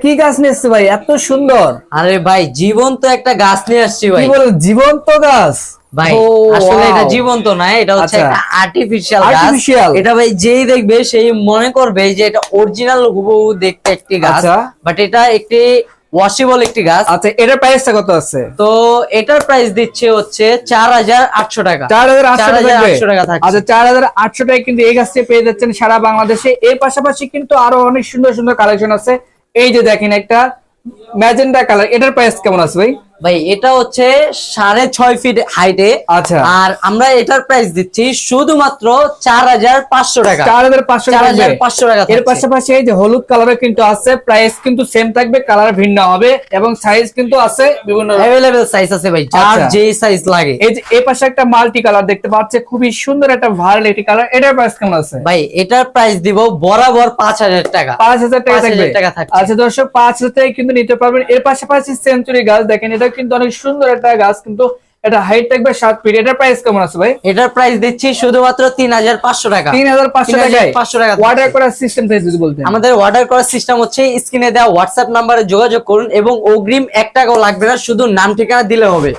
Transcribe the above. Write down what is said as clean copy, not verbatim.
কি গাছ নিয়ে এসছে ভাই এত সুন্দর? আরে ভাই জীবন্ত একটা গাছ নিয়ে আসছি ভাই। কি বলো জীবন্ত গাছ? ভাই ও, আসলে এটা wow! জীবন্ত না, এটা হচ্ছে আচ্ছা। একটা আর্টিফিশিয়াল গাছ। Artificial? এটা ভাই যেই দেখবে সেই মনে করবে যে এটা অরিজিনাল হুবহু দেখতে একটি গাছ, আচ্ছা। বাট এটা একটি ওয়াশেবল একটি গাছ। আচ্ছা, এটার প্রাইসটা কত আছে? তো এটার প্রাইস দিচ্ছে হচ্ছে 4800 টাকা। 4800 টাকা থাকছে। আচ্ছা, 4800 টাকায় কিন্তু এই গাছটি পেয়ে যাচ্ছেন সারা বাংলাদেশে। এর পাশাপাশি কিন্তু আরো অনেক সুন্দর সুন্দর কালেকশন আছে। এই যে দেখেন একটা ম্যাজেন্টা কালার, এটার প্রাইস কেমন আছে ভাই? ভাই এটা হচ্ছে 6.5 ফিট হাইটে। আচ্ছা। আর আমরা এটার প্রাইস দিচ্ছি শুধুমাত্র 4500 টাকা। 4500 টাকা। 4500 টাকা এর থাকছে। পাশাপাশি এই যে হলুদ কালারের কিন্তু আছে, প্রাইস কিন্তু সেম থাকবে, কালার ভিন্ন হবে এবং সাইজ কিন্তু আছে বিভিন্ন अवेलेबल সাইজ আছে ভাই, যার আচ্ছা। যে সাইজ লাগে। এই যে এই পাশে একটা মাল্টি কালার দেখতে পাচ্ছে, খুবই সুন্দর একটা ভায়োলেট একটি কালার, এটার প্রাইস কেমন আছে? ভাই এটার প্রাইস দিব বরাবর 5000 টাকা। 5000 টাকা থাকবে। 5000 টাকা থাকছে। আচ্ছা দর্শক, 5000 টাকায় কিন্তু নিতে পারবেন। এর পাশাপাশি সেঞ্চুরি গাছ দেখেন, এটা কিন্তু অনেক সুন্দর একটা গাছ, কিন্তু এটা হাইট থাকবে 7 ফিট। এটার প্রাইস কেমন আছে ভাই? এটার প্রাইস দিচ্ছি শুধুমাত্র 3500 টাকা। 3500 টাকায় 3500 টাকা। অর্ডার করার সিস্টেম থেকে যদি বলতেন। আমাদের অর্ডার করার সিস্টেম হচ্ছে স্ক্রিনে দেওয়া হোয়াটসঅ্যাপ নাম্বারে যোগাযোগ করুন এবং অগ্রিম 1 টাকাও লাগবে না, শুধু নাম ঠিকানা দিলে হবে।